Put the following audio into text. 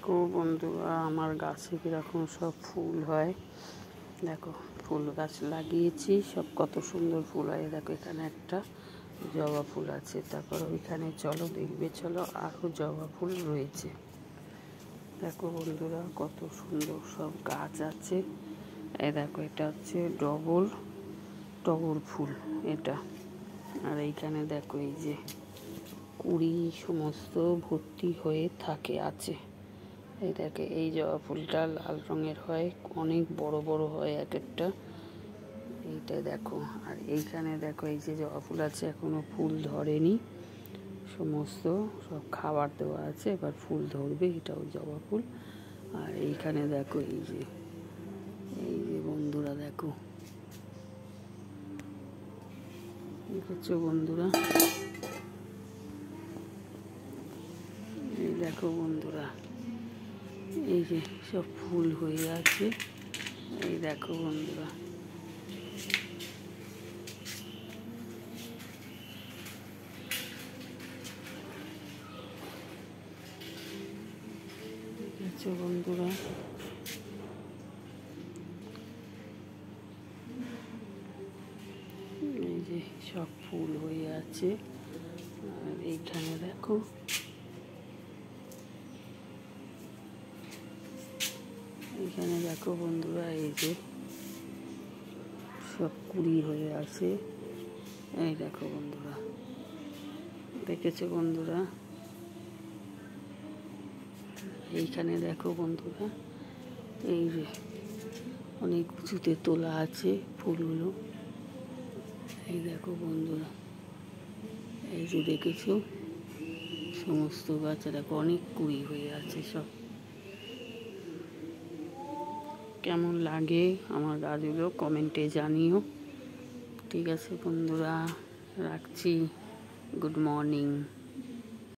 দেখো বন্ধুরা, আমার গাছে কিরকম সব ফুল হয়। দেখো ফুল গাছ লাগিয়েছি, সব কত সুন্দর ফুল হয়। দেখো এখানে একটা জবা ফুল আছে, তারপর ওইখানে চলো দেখবে, চলো আরও জবা ফুল রয়েছে। দেখো বন্ধুরা কত সুন্দর সব গাছ আছে। এই দেখো এটা হচ্ছে টগর ফুল এটা। আর এইখানে দেখো এই যে কুড়ি সমস্ত ভর্তি হয়ে আছে। এই দেখে এই জবা ফুলটা লাল রঙের হয়, অনেক বড় বড় হয় এক একটা। এইটা দেখো, আর এইখানে দেখো এই যে জবা ফুল আছে, এখনো ফুল ধরেনি, সমস্ত সব খাবার দেওয়া আছে, এবার ফুল ধরবে। এটাও জবা ফুল। আর এইখানে দেখো এই যে বন্ধুরা দেখো, দেখেছো বন্ধুরা, এই দেখো বন্ধুরা, এই যে সব ফুল হয়ে আছে। এই দেখো বন্ধুরা, দেখেছো বন্ধুরা, এই যে সব ফুল হয়ে আছে। আর এইখানে দেখো, এখানে দেখো বন্ধুরা, এই যে সব কুড়ি হয়ে আছে। এই দেখো বন্ধুরা, দেখেছো বন্ধুরা, এইখানে দেখো বন্ধুরা, এই যে অনেক উঁচুতে তোলা আছে ফুলগুলো। এই দেখো বন্ধুরা, এই যে দেখেছো সমস্ত গাছ, দেখো অনেক কুড়ি হয়ে আছে সব। কেমন লাগে আমার গাছগুলো কমেন্টে জানিও। ঠিক আছে বন্ধুরা, রাখছি। Good morning.